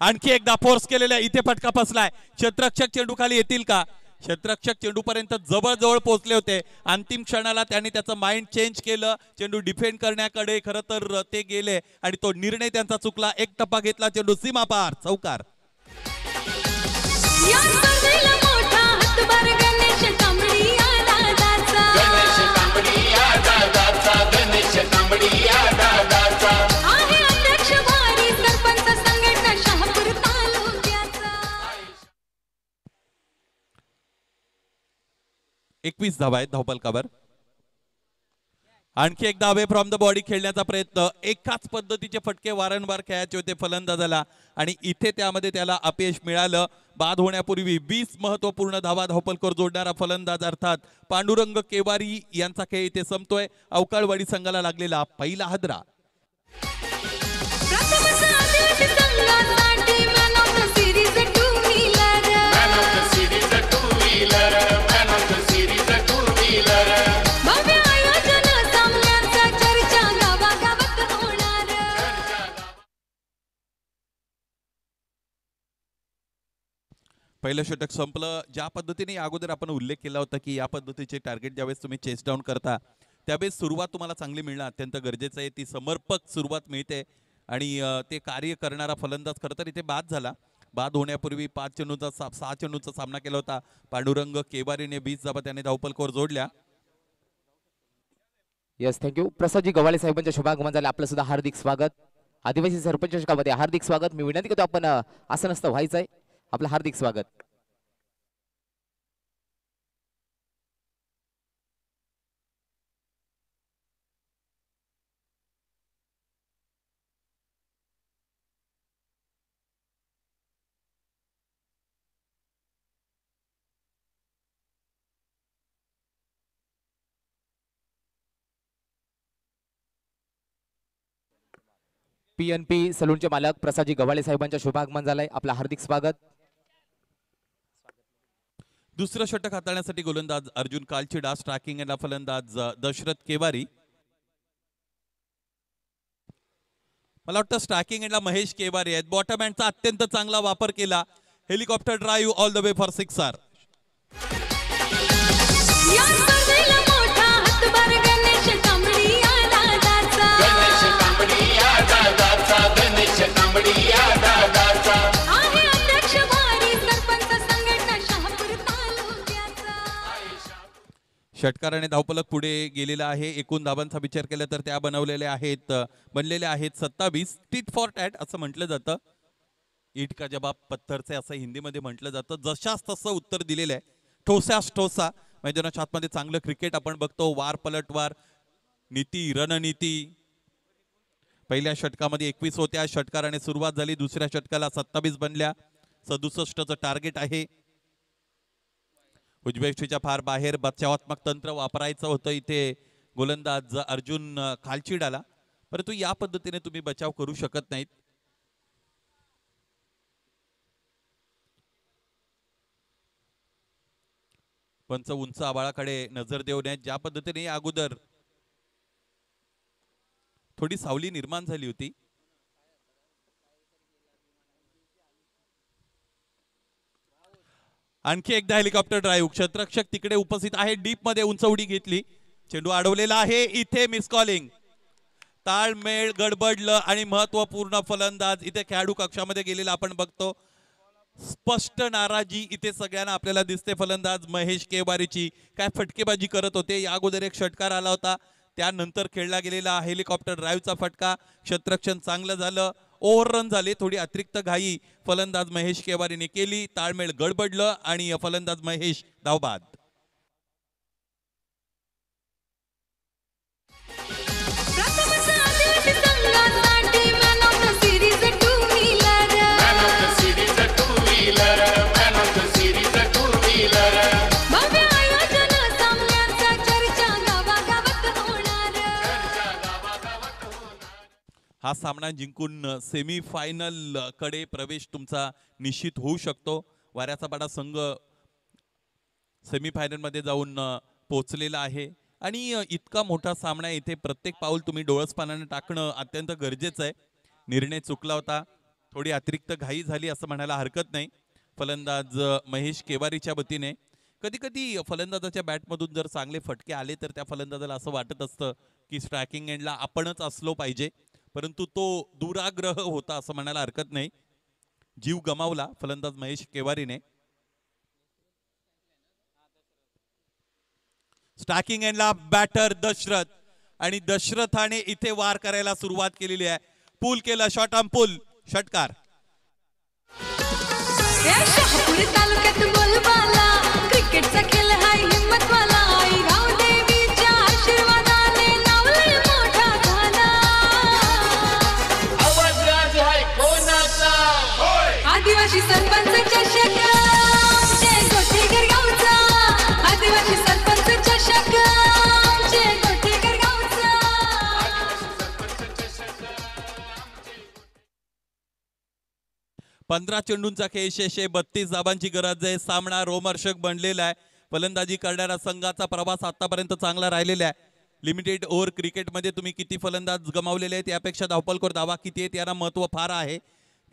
आणखी एकदा फोर्स केलेला इथे फटका फसलाय. क्षेत्ररक्षक चेंडू खाली येतील का? क्षेत्ररक्षक चेंडू पर्यंत जवळ पोहोचले होते. अंतिम क्षणाला त्यांनी त्याचं माइंड चेंज केलं. चेंडू डिफेंड करण्याकडे खरं तर ते गेले आणि तो निर्णय त्यांचा चुकला. एक टप्पा घेतला, चेंडू सीमा पार, चौकार. या स्पर्धेला मोठा हातभार गणेश तांबडी या दादाचा. गणेश तांबडी या दादाचा, गणेश तांबडी या दादाचा. आहे अध्यक्ष भारी सरपंच संघटना शहापूर तालुक्याचा. 21 धावा आहेत धावफलकावर. आणखी एकदा अवे फ्रॉम द बॉडी खेळण्याचा प्रयत्न. एकाच पद्धतीचे फटके वारंवार खेळायचे होते फलंदाजाला आणि इथे त्यामध्ये त्याला अपयश मिळालं. बाद होण्यापूर्वी 20 महत्वपूर्ण धावा धावफलकावर जोडणारा फलंदाज अर्थात पांडुरंग केवारी यांचा खेळ इथे संपतोय. अवकाळवाडी संघाला लागलेला पहिला हादरा. प्रथम आदिवासी संघासाठी man of the series two wheeler. Man of the series two wheeler, man of the series two wheeler. भव्य आयोजन सामन्याचा चर्चा गावागावात होणार. पहिलं षटक संपलं. ज्या पद्धतीने अगोदर आपण उल्लेख केला होता की या पद्धतीचे टार्गेट ज्यावेळेस तुम्ही चेस डाऊन करता त्यावेळेस सुरुवात तुम्हाला चांगली मिळणं अत्यंत गरजेचं आहे. ती समर्पक सुरुवात मिळते आणि ते कार्य करणारा फलंदाज खरं तर इथे बाद झाला. बाद होण्यापूर्वी 6 चेंडूंचा सामना केला होता पांडुरंग केवारीने. 20 धावा त्याने धावफलकावर जोडल्या. Yes, thank you. प्रसादजी गव्हाळे साहेबांच्या शुभागमन झाले. आपलं सुद्धा हार्दिक स्वागत. आदिवासी सरपंच षटकामध्ये हार्दिक स्वागत. मी विनंती करतो आपण असं नसतं व्हायचंय. आपलं हार्दिक स्वागत. PNP सलूनचे मालक प्रसादजी गव्हाळे साहेबांच्या शुभागमन झालंय. आपलं हार्दिक स्वागत. दुसरं षटक हाताळण्यासाठी गोलंदाज अर्जुन कालचिडा, स्ट्रायकिंग एंडला फलंदाज दशरथ केवारी. मला वाटतं स्ट्रायकिंग एंडला महेश केवारी आहेत. बॉटम हँडचा अत्यंत चांगला वापर केला. Helicopter drive all the way for sixer. या स्पर्धेला मोठा हातभार गणेश तांबडी या दादाचा. गणेश तांबडी या दादाचा, गणेश तांबडी या दादाचा. आहे अध्यक्ष भारी सरपंच संघटना शहापूर तालुक्याचा. षटकाराने धावफलक पुढे गेलेला आहे. एकूण धावांचा विचार केला तर त्या बनलेल्या आहेत 27. टिट फॉर टॅट असं म्हटलं जातं. ईट का जवाब पत्थरचे असं हिंदीमध्ये म्हटलं जातं. जशास तसं उत्तर दिलेलं आहे. ठोसास ठोसा. मैदानाच्या आतमध्ये चांगलं क्रिकेट आपण बघतो. वार पलटवार, नीती, रणनीती. पहिल्या षटकामध्ये 21 होत्या. षटकाराने सुरुवात झाली. दुसऱ्या षटकाला 27 बनल्या. 67चं टार्गेट आहे. उजव्या फार बाहेर बचावात्मक तंत्र वापरायचं होतं इथे गोलंदाज अर्जुन खालचिडाला, परंतु या पद्धतीने तुम्ही बचाव करू शकत नाहीत. पंच उंच आबाळाकडे नजर देऊ नये. ज्या पद्धतीने अगोदर थोडी सावली निर्माण झाली होती, आणखी एकदा हेलिकॉप्टर ड्राईव्ह. क्षेत्ररक्षक तिकडे उपस्थित आहे. डीप मध्ये उंच उडी घेतली, चेंडू अडवलेला आहे. इथे मिस कॉलिंग, ताळमेळ गडबडलं आणि महत्वपूर्ण फलंदाज इथे खेळाडू कक्षामध्ये गेलेला आपण बघतो. स्पष्ट नाराजी इथे सगळ्यांना आपल्याला दिसते. फलंदाज महेश केवारीची काय फटकेबाजी करत होते. या अगोदर एक षटकार आला होता, त्यानंतर खेळला गेलेला हेलिकॉप्टर ड्राईव्हचा फटका. क्षेत्ररक्षण चांगलं झालं, ओव्हररन झाले. थोडी अतिरिक्त घाई फलंदाज महेश केवारीने केली. ताळमेळ गडबडलं आणि फलंदाज महेश धावबाद. हा सामना जिंकून सेमी फायनल कडे प्रवेश तुमचा निश्चित होऊ शकतो. वाऱ्याचा पाडा संघ सेमी फायनल मध्ये जाऊन पोहोचलेला आहे आणि इतका मोठा सामना इथे प्रत्येक पाऊल तुम्ही डोळसपानाने टाकणं अत्यंत गरजेचं आहे. निर्णय चुकला होता, थोडी अतिरिक्त घाई झाली असं म्हणायला हरकत नाही फलंदाज महेश केवारीच्या वतीने. कधी कधी फलंदाजाच्या बॅटमधून जर चांगले फटके आले तर त्या फलंदाजाला असं वाटत असतं की स्ट्रायकिंग एंडला आपणच असलो पाहिजे, परंतु तो दुराग्रह होता असं म्हणायला हरकत नाही. जीव गमावला फलंदाज महेश केवारीने. स्ट्रायकिंग एंडला बॅटर दशरथ आणि दशरथाने इथे वार करायला सुरुवात केलेली आहे. पूल केला, शॉर्ट आर्म पूल, षटकार. शहापूर तालुक्यात बोलबाला क्रिकेटचा खेळ हाय हिम्मतवाला. आई गावदेवीच्या आशीर्वादाने नावलंय मोठा झाला. आवाज राज हाय कोणाचा? आदिवासी सरपंच चषक जय गोठेकर गावचा. आदिवासी सरपंच चषक जय गोठेकर गावचा. 15 चेंडूंचा खेळ शेष आहे. 32 धाबांची गरज आहे. सामना रोमहर्षक बनलेला आहे. फलंदाजी करणाऱ्या संघाचा प्रवास आतापर्यंत चांगला राहिलेला आहे. लिमिटेड ओव्हर क्रिकेटमध्ये तुम्ही किती फलंदाज गमावलेले आहेत यापेक्षा धावपलकर धावा किती आहेत याला महत्व फार आहे.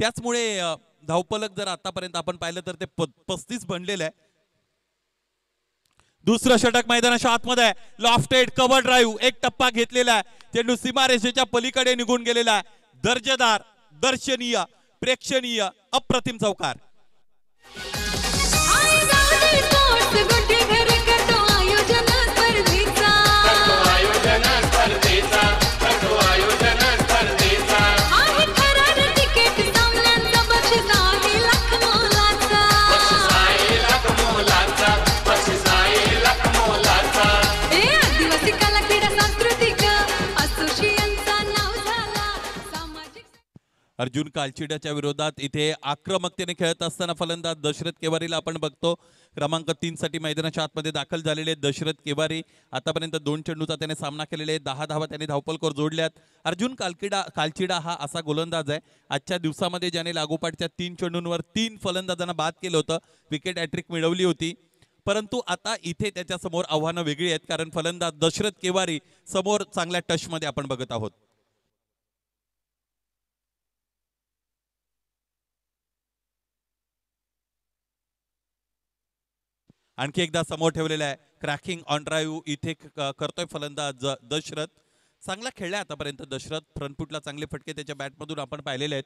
त्याचमुळे धावपलक जर आतापर्यंत आपण पाहिलं तर ते 35 बनलेलं आहे. दुसरं षटक मैदानाच्या आतमध्ये आहे. लॉफ्टेड कव्हर ड्राईव्ह, एक टप्पा घेतलेला आहे. चेंडू सीमारेषेच्या पलीकडे निघून गेलेला आहे. दर्जेदार, दर्शनीय, प्रेक्षणीय, अप्रतिम चौकार. आई गावदेवी स्पोर्ट्स गोठेकर करतो आयोजन स्पर्धेचा. आहे थरार तिकीट सामन्यांचा बक्षीस आहे लाख मोलाचा. ए आदिवासी कला क्रीडा सांस्कृतिक असोसिएशनचा नाव झाला सामाजिक. अर्जुन कालचिडाच्या विरोधात इथे आक्रमकतेने खेळत असताना फलंदाज दशरथ केवारीला आपण बघतो. क्रमांक 3 साठी मैदानाच्या आतमध्ये दाखल झालेले दशरथ केवारी. आतापर्यंत 2 चेंडूचा त्याने सामना केलेला आहे. 10 धावा त्याने धावपलकर जोडल्यात. अर्जुन कालचिडा हा असा गोलंदाज आहे आजच्या दिवसामध्ये ज्याने लागोपाठच्या 3 चेंडूंवर 3 फलंदाजांना बाद केलं होतं, विकेट हॅट्रिक मिळवली होती. परंतु आता इथे त्याच्या समोर आव्हानं वेगळी आहेत, कारण फलंदाज दशरथ केवारी समोर चांगल्या टचमध्ये आपण बघत आहोत. आणखी एकदा समोर ठेवलेला आहे. क्रॅकिंग ऑन ड्राईव्ह इथे करतोय फलंदाज दशरथ. चांगला खेळलाय आतापर्यंत दशरथ. फ्रंटफुटला चांगले फटके त्याच्या बॅटमधून आपण पाहिलेले आहेत.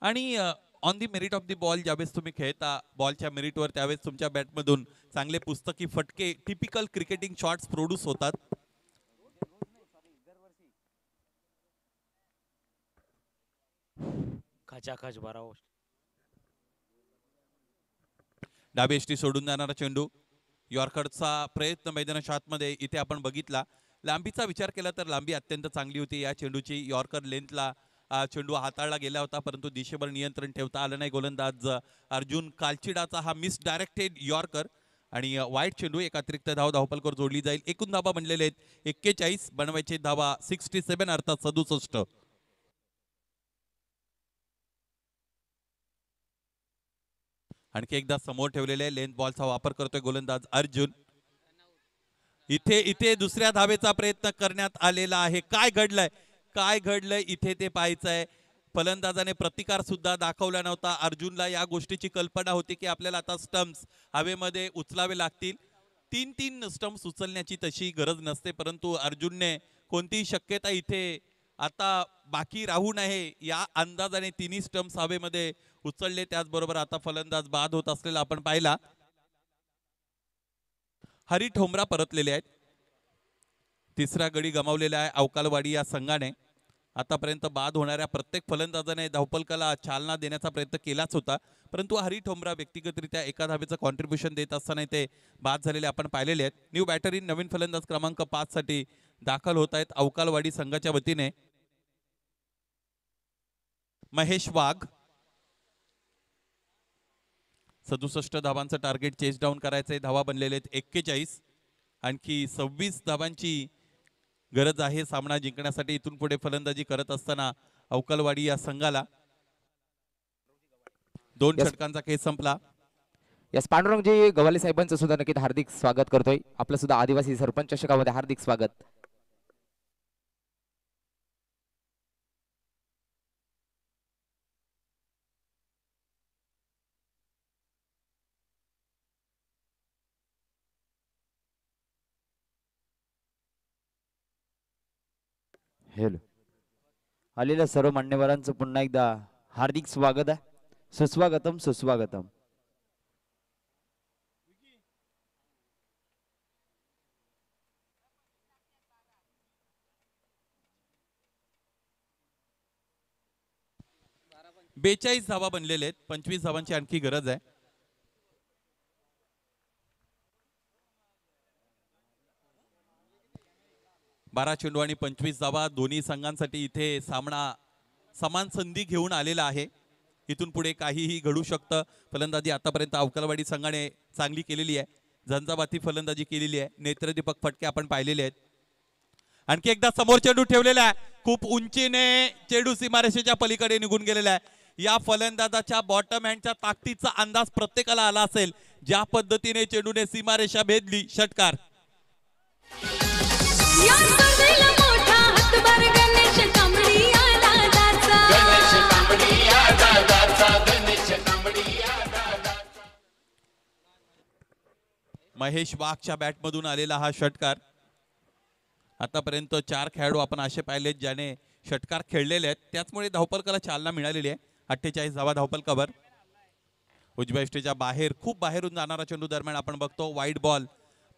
आणि on the merit of the ball ज्यावेळेस तुम्ही खेळता बॉलच्या मेरिटवर, त्यावेळेस तुमच्या बॅटमधून चांगले पुस्तकी फटके, टिपिकल क्रिकेटिंग शॉट्स प्रोड्यूस होतात. खचाखच भराव. डाबी एष्टी सोडून जाणारा चेंडू. यॉर्करचा प्रयत्न मैदानाच्या आतमध्ये इथे आपण बघितला. लांबीचा विचार केला तर लांबी अत्यंत चांगली होती या चेंडूची. यॉर्कर लेंथला चेंडू हाताळला गेला होता, परंतु दिशेवर नियंत्रण ठेवता आलं नाही. गोलंदाज अर्जुन कालचिडाचा हा मिस डायरेक्टेड यॉर्कर आणि वाईट चेंडू. एक अतिरिक्त धावपलकर जोडली जाईल. एकूण धावा बनलेले आहेत 41, बनवायचे धावा 67 अर्थात 67. आणखी एकदा समोर ठेवलेले लेंथ बॉलचा वापर करतोय गोलंदाज अर्जुन. इथे दुसऱ्या धावेचा प्रयत्न करण्यात आलेला आहे. काय घडलंय इथे ते पाहायचंय. फलंदाजाने प्रतिकार सुद्धा दाखवला नव्हता. अर्जुनला या गोष्टीची कल्पना होती की आपल्याला आता स्टम्प्स हवेमध्ये उचलावे लागतील. तीन स्टम्प्स उचलण्याची तशी गरज नसते, परंतु अर्जुनने कोणतीही शक्यता इथे आता बाकी राहू नये या अंदाजाने तिन्ही स्टम्प्स हवेमध्ये उचलले. त्याचबरोबर आता फलंदाज बाद होत असलेला आपण पाहिला. हरी ठोंबरा परतलेले आहेत. तिसरा गडी गमावलेला आहे अवकालवाडी या संघाने. आतापर्यंत बाद होणाऱ्या प्रत्येक फलंदाजाने धावपलकाला चालना देण्याचा प्रयत्न केलाच होता, परंतु हरी ठोंबरा व्यक्तिगतरित्या एका धावेचं कॉन्ट्रीब्युशन देत असताना ते बाद झालेले आपण पाहिलेले आहेत. न्यू बॅटरी नवीन फलंदाज क्रमांक 5 साठी दाखल होत आहेत अवकालवाडी संघाच्या वतीने. महेश वाघ 67 धावांचं टार्गेट चेस डाऊन करायचंय. धावा बनलेले आहेत 41. आणखी 26 धावांची गरज आहे सामना जिंकण्यासाठी. इथून पुढे फलंदाजी करत असताना अवकालवाडी या संघाला 2 षटकांचा खेळ संपला. यस पांडुरंगजी गव्हाले साहेबांचं सुद्धा नक्कीच हार्दिक स्वागत करतोय. आपलं सुद्धा आदिवासी सरपंच चषकामध्ये हार्दिक स्वागत. हेलो आलेल्या सर्व मान्यवरांचं पुन्हा एकदा हार्दिक स्वागत आहे. सुस्वागतम सुस्वागतम. बेचाळीस धावा बनलेले आहेत. 25 धावांची आणखी गरज आहे. बारा चेंडू आणि 25 धावा दोन्ही संघांसाठी इथे सामना समान संधी घेऊन आलेला आहे. इथून पुढे काहीही घडू शकतं. फलंदाजी आतापर्यंत अवकालवाडी संघाने चांगली केलेली आहे. झंझावाती फलंदाजी केलेली आहे. नेत्रदीपक फटके आपण पाहिलेले आहेत. आणखी एकदा समोर चेंडू ठेवलेला आहे. खूप उंचीने चेंडू सीमारेषेच्या पलीकडे निघून गेलेला आहे. या फलंदाजाच्या बॉटम हँडच्या ताकदीचा अंदाज प्रत्येकाला आला असेल. ज्या पद्धतीने चेंडूने सीमारेषा भेदली. षटकार. या स्पर्धेला मोठा हातभार गणेश तांबडी या दादाचा. गणेश तांबडी या दादाचा. गणेश तांबडी या दादाचा. महेश वाघच्या बॅटमधून आलेला हा षटकार. आतापर्यंत 4 खेळाडू आपण असे पाहिलेत ज्याने षटकार खेळलेले आहेत. त्याचमुळे धावपलकाला चालना मिळालेली आहे. 48 धावा धावपलकावर. उजव्या यष्टीच्या बाहेर खूप बाहेरून जाणारा चेंडू दरम्यान आपण बघतो वाईड बॉल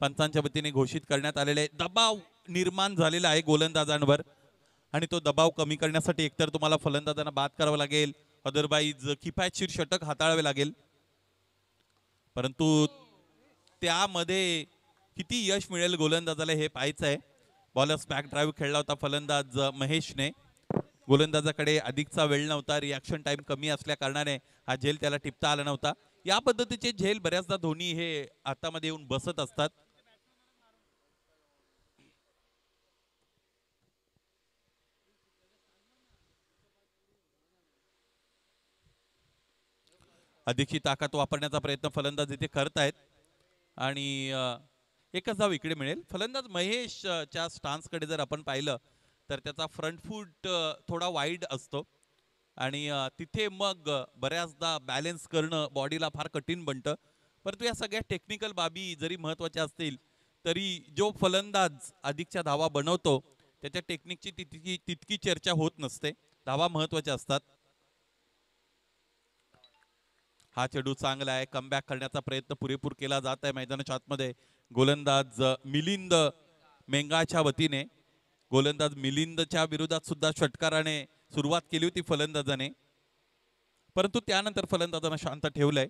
पंचांच्या वतीने घोषित करण्यात आलेले. दबाव निर्माण झालेला आहे गोलंदाजांवर आणि तो दबाव कमी करण्यासाठी एकतर तुम्हाला फलंदाजांना बाद करावं लागेल, अदरवाईज किफायतशीर षटक हाताळावे लागेल. परंतु त्यामध्ये किती यश मिळेल गोलंदाजाला हे पाहायचं आहे. बॉलर्स बॅक ड्राईव्ह खेळला होता फलंदाज महेशने. गोलंदाजाकडे अधिकचा वेळ नव्हता. रिॲक्शन टाइम कमी असल्या कारणाने हा झेल त्याला टिपता आला नव्हता. या पद्धतीचे झेल बऱ्याचदा धोनी हे हातामध्ये येऊन बसत असतात. अधिकची ताकद वापरण्याचा प्रयत्न फलंदाज इथे करतायत आणि एकच धाव इकडे मिळेल. फलंदाज महेशच्या स्टान्सकडे जर आपण पाहिलं तर त्याचा फ्रंट फूट थोडा वाईड असतो आणि तिथे मग बऱ्याचदा बॅलन्स करणं बॉडीला फार कठीण बनतं. परंतु या सगळ्या टेक्निकल बाबी जरी महत्त्वाच्या असतील तरी जो फलंदाज अधिकच्या धावा बनवतो त्याच्या टेक्निकची तितकी चर्चा होत नसते. धावा महत्त्वाच्या असतात. हा चेंडू चांगला आहे. कमबॅक करण्याचा प्रयत्न पुरेपूर केला जात आहे मैदानाच्या आतमध्ये. गोलंदाज मिलिंद मेंगाच्या वतीने. गोलंदाज मिलिंदच्या विरोधात सुद्धा षटकाराने सुरुवात केली होती फलंदाजाने, परंतु त्यानंतर फलंदाजाने शांत ठेवलंय.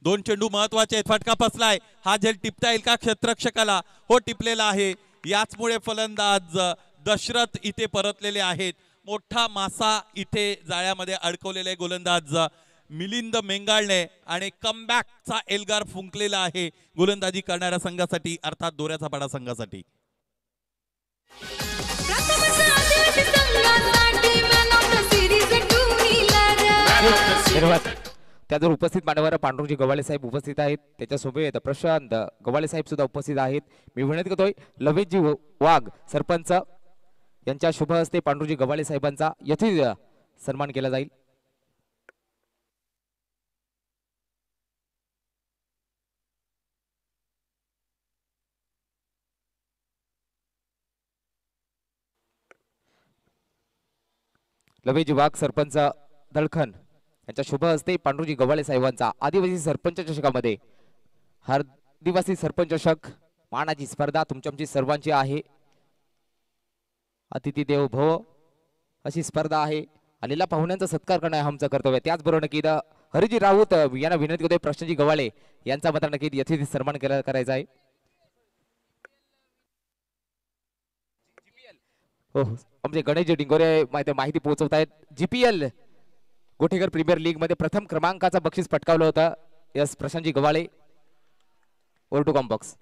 2 चेंडू महत्वाचे आहेत. फटका फसलाय. हा झेल टिपता येईल का क्षेत्ररक्षकाला? हो, टिपलेला आहे. याचमुळे फलंदाज दशरथ इथे परतलेले आहेत. मोठा मासा इथे जाळ्यामध्ये अडकवलेले गोलंदाज मिलिंद मेंगाळने आणि कमबॅकचा एल्गार फुंकलेला आहे गोलंदाजी करणाऱ्या संघासाठी, अर्थात दोऱ्याचा पाडा संघासाठी. त्याचबरोबर उपस्थित मान्यवर पांडुरंगजी गव्हाळे साहेब उपस्थित आहेत, त्याच्यासोबत प्रशांत गव्हाळे साहेब सुद्धा उपस्थित आहेत. मी विनंती करतोय लवेशजी वाघ सरपंच यांच्या शुभ हस्ते पांडुरंगजी गव्हाळे साहेबांचा यथोचित सन्मान केला जाईल. लवेशजी वाघ सरपंच दळखन यांच्या शुभ हस्ते पांडुरंगजी गव्हाळे साहेबांचा आदिवासी सरपंच चषकामध्ये आदिवासी सरपंच चषक मानाची स्पर्धा तुमची सर्वांची आहे. अतिथी देव भव अशी स्पर्धा आहे. आलेल्या पाहुण्यांचा सत्कार करणं हे आमचं कर्तव्य. त्याचबरोबर नक्की हरिजी राऊत यांना विनंती करतोय प्रशांतजी गव्हाळे यांचा मात्र नक्की यथोचित सन्मान करायचा आहे. हो आमचे गणेशजी डिंगोरे माहिती पोहोचवत आहेत. GPL गोठेकर प्रीमियर लीग मध्ये प्रथम क्रमांकाचा बक्षीस पटकावलं होतं यस प्रशांतजी गव्हाळे. Over to commbox.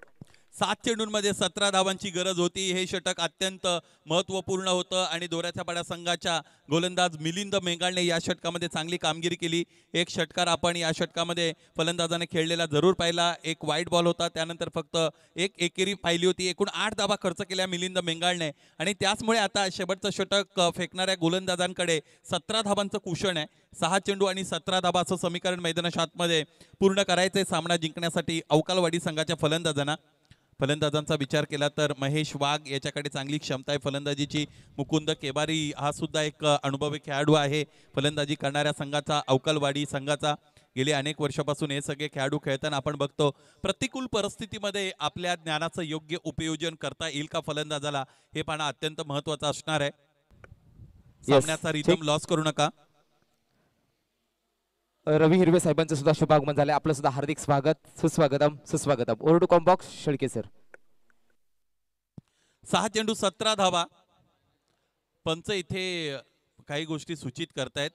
7 चेंडूंमध्ये 17 धावांची गरज होती. हे षटक अत्यंत महत्त्वपूर्ण होतं आणि दोऱ्याच्या पाड्या संघाच्या गोलंदाज मिलिंद मेंगाळने या षटकामध्ये चांगली कामगिरी केली. एक षटकार आपण या षटकामध्ये फलंदाजाने खेळलेला जरूर पाहिला. एक वाईट बॉल होता, त्यानंतर फक्त एक एकेरी पाहिली होती. एकूण 8 धावा खर्च केल्या मिलिंद मेंगाळने आणि त्याचमुळे आता शेवटचं षटक फेकणाऱ्या गोलंदाजांकडे 17 धावांचं कुशन आहे. 6 चेंडू आणि 17 धावा असं समीकरण मैदानाच्या आतमध्ये पूर्ण करायचंय सामना जिंकण्यासाठी अवकालवाडी संघाच्या फलंदाजांना. फलंदाजांचा विचार केला तर महेश वाघ याच्याकडे चांगली क्षमता आहे फलंदाजीची. मुकुंद केबारी हा सुद्धा एक अनुभवी खेळाडू आहे फलंदाजी करणाऱ्या संघाचा, अवकालवाडी संघाचा. गेली अनेक वर्षापासून हे सगळे खेळाडू खेळताना आपण बघतो प्रतिकूल परिस्थितीमध्ये आपल्या ज्ञानाचं योग्य उपयोजन करता येईल का फलंदाजाला हे पाहणं अत्यंत महत्त्वाचं असणार आहे. सामन्याचा रिदम लॉस करू नका. रवी हिरवे साहेबांचं सुद्धा शुभागमन झालंय. आपलं सुद्धा हार्दिक स्वागत, सुस्वागतम सुस्वागतम. Over to combox Shelke sir. 6 चेंडू 17 धावा. पंच इथे काही गोष्टी सूचित करतायत.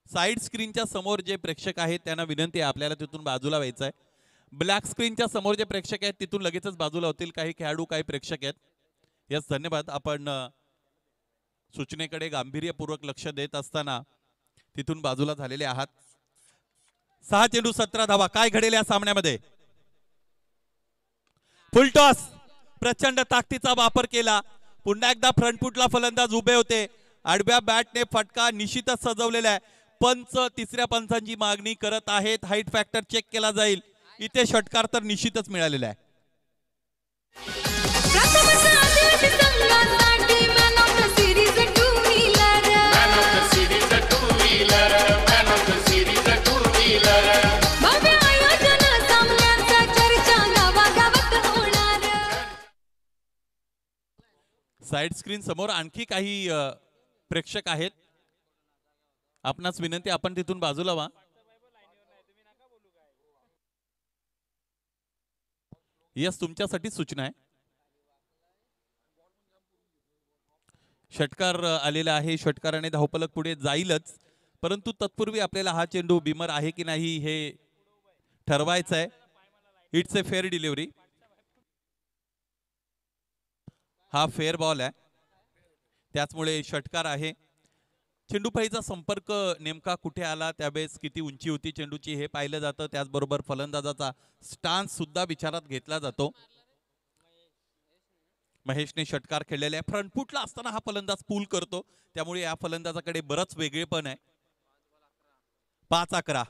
साइड स्क्रीनच्या समोर जे प्रेक्षक आहेत त्यांना विनंती आहे आपल्याला तिथून बाजूला व्हायचं आहे. ब्लॅक स्क्रीनच्या समोर जे प्रेक्षक आहेत तिथून लगेचच बाजूला होतील. काही खेळाडू काही प्रेक्षक आहेत. यस धन्यवाद. आपण सूचनेकडे गांभीर्यपूर्वक लक्ष देत असताना तिथून बाजूला झालेले आहात. 6 चेंडू 17 धावा. काय घडेल या सामन्यामध्ये? फुलटॉस. प्रचंड ताकदीचा वापर केला. पुन्हा एकदा फ्रंटफुटला फलंदाज उभे होते. आडव्या बॅटने फटका निश्चितच सजवलेला आहे. पंच तिसऱ्या पंचांची मागणी करत आहेत. हाईट फॅक्टर चेक केला जाईल. इथे षटकार तर निश्चितच मिळालेला आहे. साइड स्क्रीन समोर आणखी काही प्रेक्षक आहेत. आपणास विनंती आपण तिथून बाजूला व्हा. यस तुमच्यासाठी सूचना आहे. षटकार आलेला आहे. षटकाराने धावफलक पुढे जाईलच, परंतु तत्पूर्वी आपल्याला हा चेंडू बिमर आहे की नाही हे ठरवायचं आहे. It's a fair delivery. हा फेअर बॉल आहे, त्याचमुळे षटकार आहे. चेंडूफळीचा संपर्क नेमका कुठे आला, त्यावेळेस किती उंची होती चेंडूची हे पाहिलं जातं. त्याचबरोबर फलंदाजाचा स्टान्स सुद्धा विचारात घेतला जातो. महेशने षटकार खेळलेला आहे. फ्रंटफुटला असताना हा फलंदाज पूल करतो, त्यामुळे या फलंदाजाकडे बरंच वेगळेपण आहे. 5-11.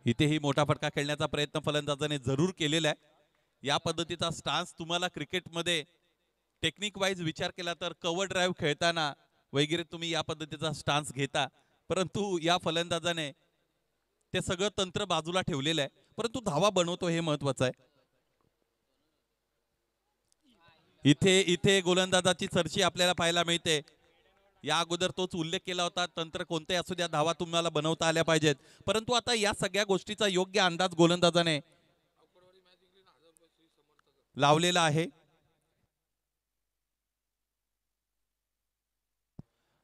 इथेही मोठा फटका खेळण्याचा प्रयत्न फलंदाजाने जरूर केलेला आहे. या पद्धतीचा स्टान्स तुम्हाला क्रिकेटमध्ये टेक्निक वाईज विचार केला तर कव्हर ड्राईव्ह खेळताना वगैरे तुम्ही या पद्धतीचा स्टान्स घेता, परंतु या फलंदाजाने ते सगळं तंत्र बाजूला ठेवलेलं आहे, परंतु धावा बनवतो हे महत्वाचं आहे. इथे गोलंदाजाची चर्चा आपल्याला पाहायला मिळते. या अगोदर तोच उल्लेख केला होता, तंत्र कोणते असू द्या धावा तुम्हाला बनवता आल्या पाहिजेत. परंतु आता या सगळ्या गोष्टीचा योग्य अंदाज गोलंदाजाने लावलेला आहे.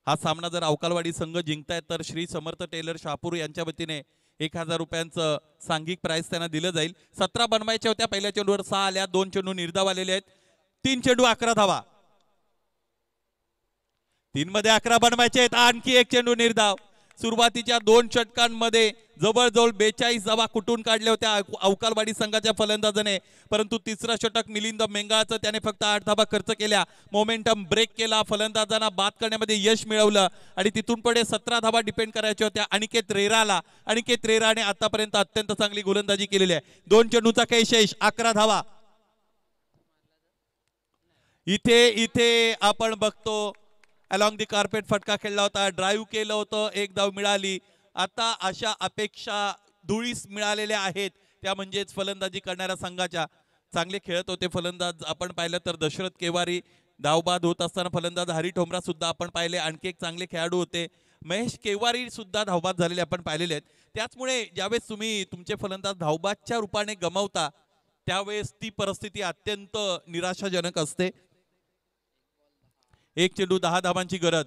हा सामना जर अवकालवाडी संघ जिंकतायत तर श्री समर्थ टेलर शहापूर यांच्या वतीने 1000 रुपयांचं सांघिक प्राइस त्यांना दिलं जाईल. 17 बनवायच्या होत्या. पहिल्या चेंडूवर 6 आल्या. 2 चेंडू निर्धाव आलेले आहेत. 3 चेंडू 11 धावा. 3 मध्ये 11 बनवायचे आहेत. आणखी एक चेंडू निर्धाव. सुरुवातीच्या 2 षटकांमध्ये जवळजवळ 42 धावा कुठून काढल्या होत्या अवकालवाडी संघाच्या फलंदाजाने, परंतु तिसरा षटक मिलिंद मेंगाळचं त्याने फक्त 8 धावा खर्च केल्या. मोमेंटम ब्रेक केला, फलंदाजांना बाद करण्यामध्ये यश मिळवलं आणि तिथून पुढे 17 धावा डिपेंड करायच्या होत्या अनिकेत रेराला. अनिकेत रेराने आतापर्यंत अत्यंत चांगली गोलंदाजी केलेली आहे. 2 चेंडूचा खेळ शेष, 11 धावा. इथे आपण बघतो अलॉंग दी कार्पेट फटका खेळला होता, ड्राईव्ह केलं होतं, 1 धाव मिळाली. आता अशा अपेक्षा धुळीस मिळालेल्या आहेत, त्या म्हणजेच फलंदाजी करणाऱ्या संघाच्या. चांगले खेळत होते फलंदाज. आपण पाहिलं तर दशरथ केवारी धावबाद होत असताना फलंदाज हरी ठोंबरा सुद्धा आपण पाहिले. आणखी एक चांगले खेळाडू होते महेश केवारी सुद्धा धावबाद झालेले आपण पाहिलेले आहेत. त्याचमुळे ज्यावेळेस तुम्ही तुमचे फलंदाज धावबादच्या रूपाने गमावता त्यावेळेस ती परिस्थिती अत्यंत निराशाजनक असते. 1 चेंडू 10 धावांची गरज.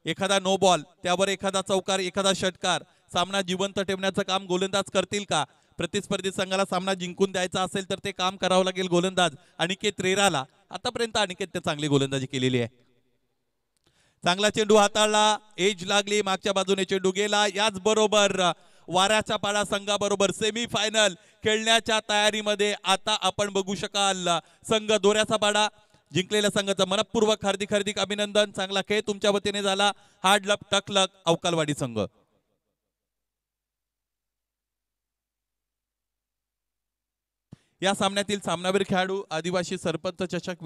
एखादा नो बॉल, त्यावर एखादा चौकार, एखादा षटकार. सामना जिवंत ठेवण्याचं काम गोलंदाज करतील का? प्रतिस्पर्धी संघाला सामना जिंकून द्यायचा असेल तर ते काम करावं लागेल गोलंदाज अनिकेत रेराला. आतापर्यंत अनिकेत चांगली गोलंदाजी केलेली आहे. चांगला चेंडू हाताळला, एज लागली, मागच्या बाजूने चेंडू गेला. याच बरोबर वाऱ्याच्या पाडा संघाबरोबर सेमी फायनल खेळण्याच्या तयारीमध्ये आता आपण बघू शकाल संघ दोऱ्याचा पाडा. जिंकलेल्या संघाचं मनपूर्वक हार्दिक हार्दिक अभिनंदन. चांगला खेळ तुमच्या वतीने झाला. हार्ड लक टक लक अवकालवाडी संघ. या सामन्यातील सामनावीर खेळाडू आदिवासी सरपंच चषक